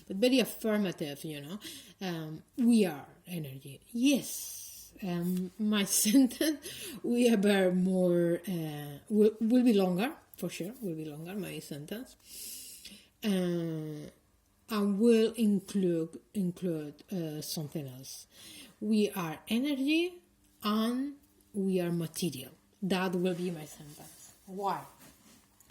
but very affirmative, we are energy. Yes, my sentence will be more, will be longer, for sure, will be longer, my sentence. And will include something else. We are energy and we are material. That will be my sentence. Why?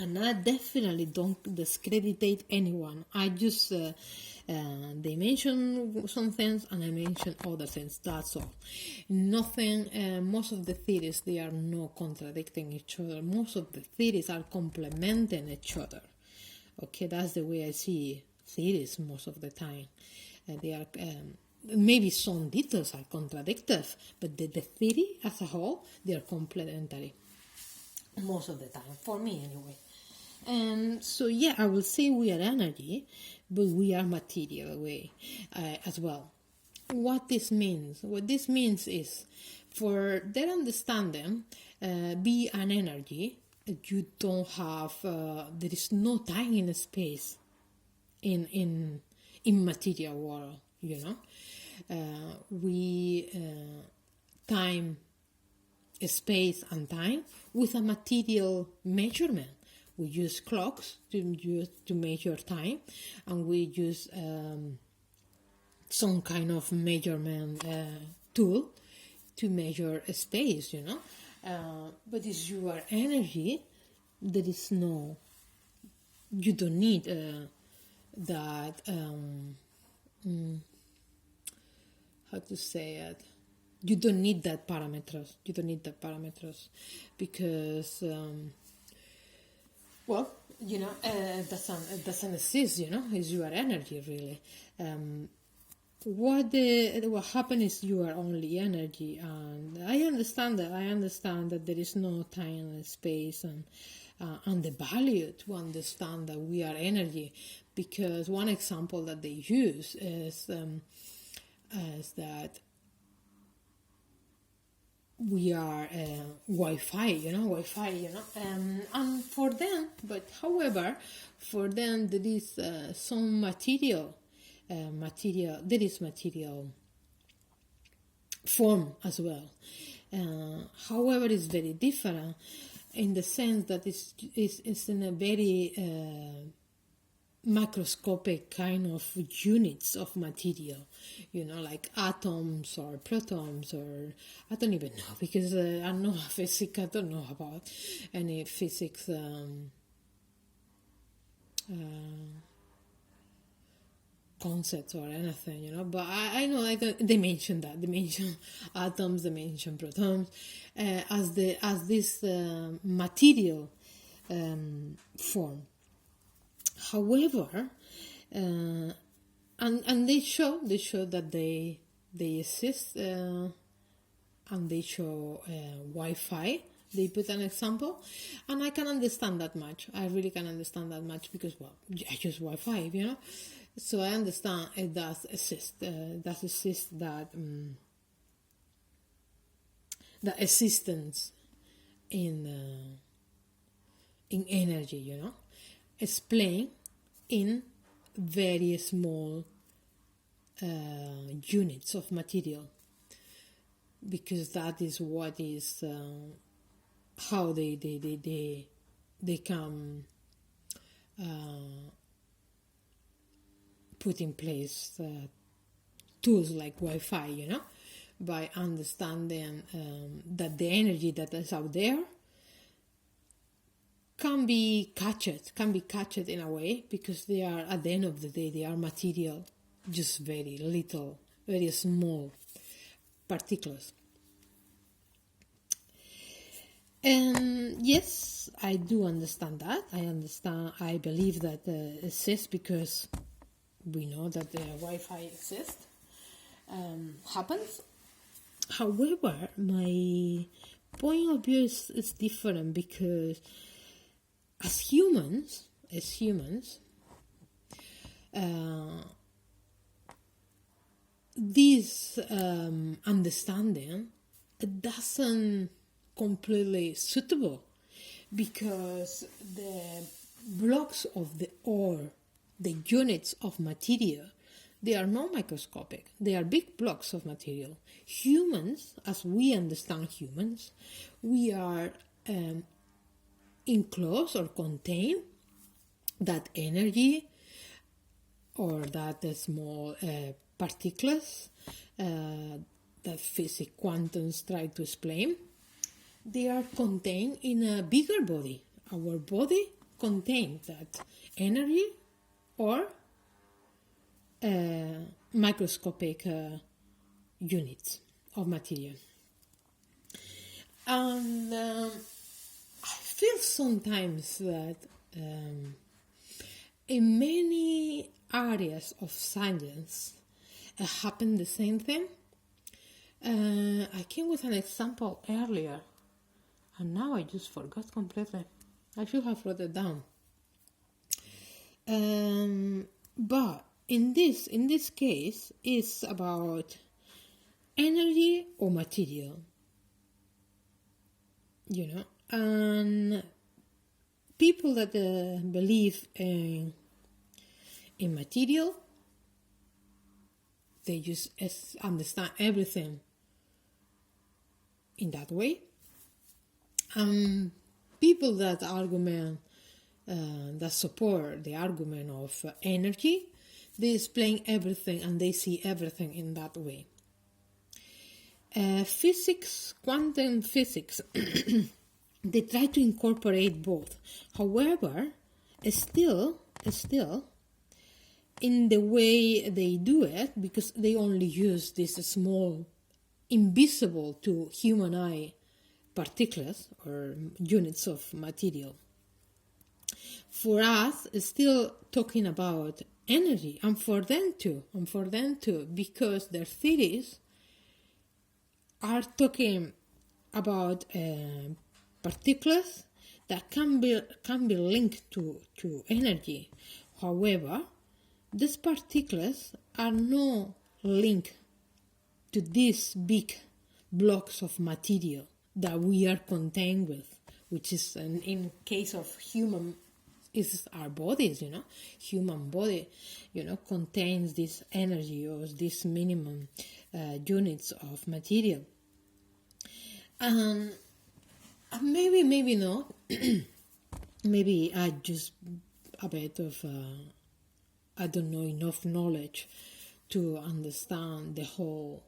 And I definitely don't discredit anyone. I just they mention some things and I mention other things. That's all. Nothing. Most of the theories, they are not contradicting each other. Most of the theories are complementing each other. Okay, that's the way I see theories most of the time. They are maybe some details are contradictive, but the theory as a whole, they are complementary most of the time, for me anyway. And so yeah, I will say we are energy, but we are material way as well. What this means is, for their understanding, be an energy. You don't have there is no time and space in material world, we time, space and time with a material measurement. We use clocks to measure time, and we use some kind of measurement tool to measure space, but it's your energy. There is no, you don't need that, how to say it? You don't need that parameters. Because, it doesn't exist, It's your energy, really. What happens is you are only energy, and I understand that there is no time and space, and the value to understand that we are energy, because one example that they use is that we are Wi-Fi, and for them, but however, for them there is some material, there is material form as well. However, it's very different in the sense that it's in a very macroscopic kind of units of material, like atoms or protons, or I don't even know, because I'm not a physicist. I don't know about any physics concepts or anything, but I know they mention that. They mention atoms, they mention protons as this material form. However, and they show that they exist, and they show Wi-Fi. They put an example, and I can understand that much. I really can understand that much because, I use Wi-Fi, So I understand it does exist. That existence in energy, explained in very small units of material, because that is what is how they can put in place tools like Wi-Fi, by understanding that the energy that is out there can be captured in a way, because they are, at the end of the day, they are material, just very little, very small particles. And yes, I do understand that. I believe that exists, because we know that the Wi-Fi exists, happens. However, my point of view is different, because as humans, this understanding doesn't completely suitable, because the blocks of the ore the units of material, they are not microscopic. They are big blocks of material. Humans, as we understand humans, we are enclosed or contain that energy or that small particles that physics quantums try to explain. They are contained in a bigger body. Our body contains that energy or microscopic units of material. And I feel sometimes that in many areas of science happen the same thing. I came with an example earlier, and now I just forgot completely. I should have wrote it down. But in this case, it's about energy or material, and people that believe in material, they just understand everything in that way. People that that support the argument of energy, they explain everything and they see everything in that way. Physics, quantum physics, they try to incorporate both. However, still, in the way they do it, because they only use this small, invisible to human eye particles or units of material. For us, it's still talking about energy, and for them too, because their theories are talking about particles that can be linked to energy. However, these particles are not linked to these big blocks of material that we are contained with, which is in case of human is our bodies. Human body contains this energy or this minimum units of material, and maybe not. Maybe I just a bit of I don't know enough knowledge to understand the whole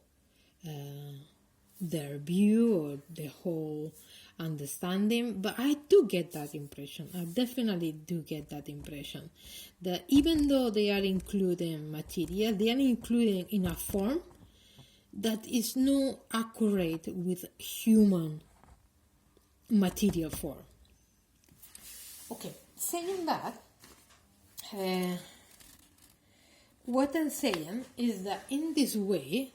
their view or the whole understanding, but I do get that impression. I definitely do get that impression that even though they are including material, they are including in a form that is not accurate with human material form. Okay, saying that, what I'm saying is that in this way,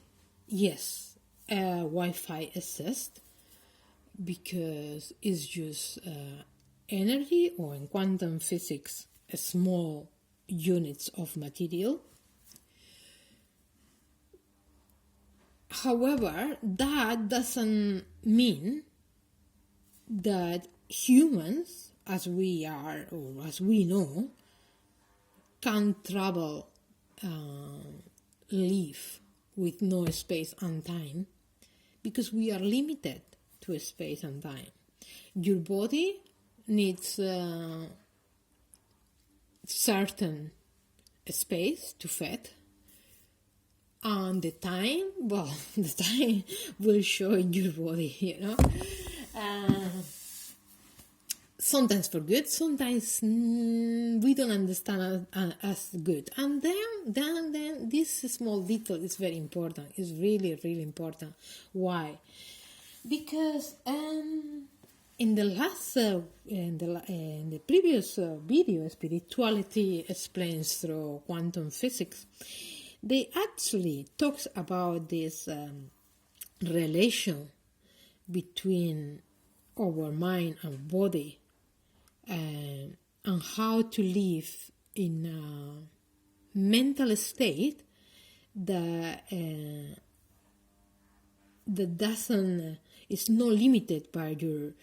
yes, Wi-Fi exists because it's just energy, or in quantum physics, small units of material. However, that doesn't mean that humans, as we are or as we know, can travel, live with no space and time, because we are limited to space and time. Your body needs certain space to fit, and the time will show in your body, sometimes for good, sometimes we don't understand as good. And then this small detail is very important. It's really, really important. Why? Because in the previous video, Spirituality Explains Through Quantum Physics, they actually talks about this relation between our mind and body, and how to live in a mental state that is not limited by the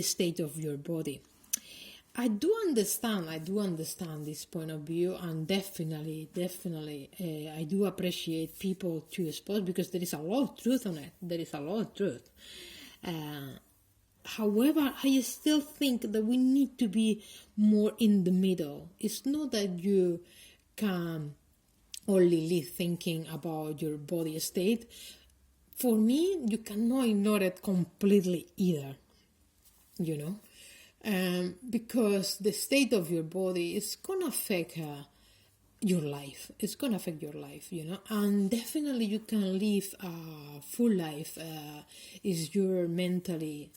state of your body. I do understand this point of view, and definitely, I do appreciate people to expose, because there is a lot of truth on it. There is a lot of truth. However, I still think that we need to be more in the middle. It's not that you can only live thinking about your body state. For me, you cannot ignore it completely either, you know, because the state of your body is gonna affect your life. It's gonna affect your life, you know, and definitely you can live a full life if you're mentally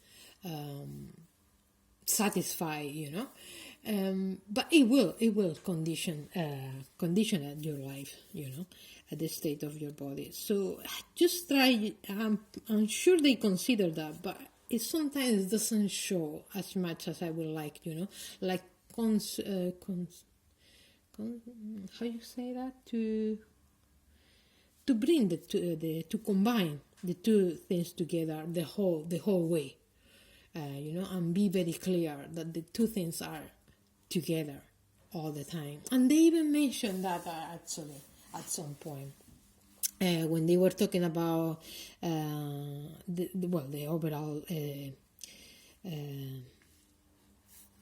satisfied, you know. But it will condition your life, you know, at the state of your body. So just try. I'm sure they consider that, but it sometimes doesn't show as much as I would like, you know, like how you say that, to bring to combine the two things together the whole way, you know, and be very clear that the two things are together all the time. And they even mentioned that actually at some point when they were talking about the overall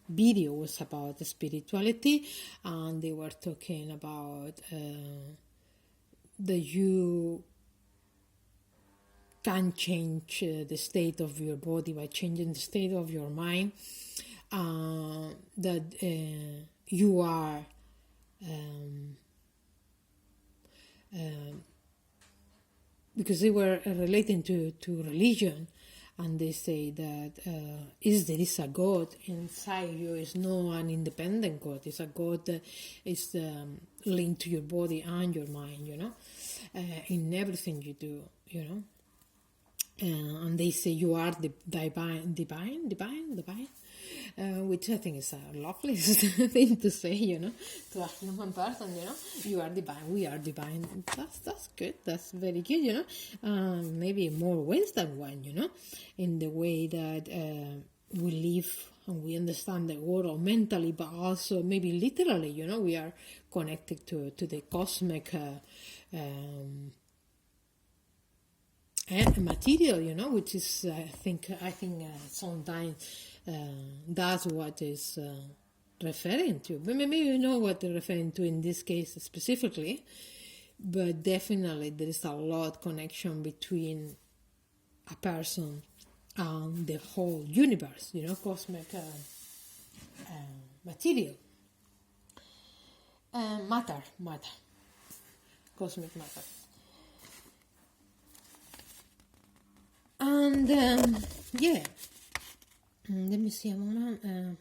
video was about the spirituality, and they were talking about that you can change the state of your body by changing the state of your mind, that you are because they were relating to religion, and they say that there is a God inside you. It's not an independent God. It's a God that is linked to your body and your mind, you know, in everything you do, you know. And they say you are the divine, which I think is a lovely thing to say, you know, to a human person, you know. You are divine, we are divine. That's good. That's very good, you know. Maybe more ways than one, you know, in the way that we live and we understand the world mentally, but also maybe literally, you know, we are connected to the cosmic material, you know, which is I think sometimes that's what is referring to. But maybe you know what they're referring to in this case specifically, but definitely there is a lot connection between a person and the whole universe, you know, cosmic material, matter, cosmic matter. And yeah, let me see a moment.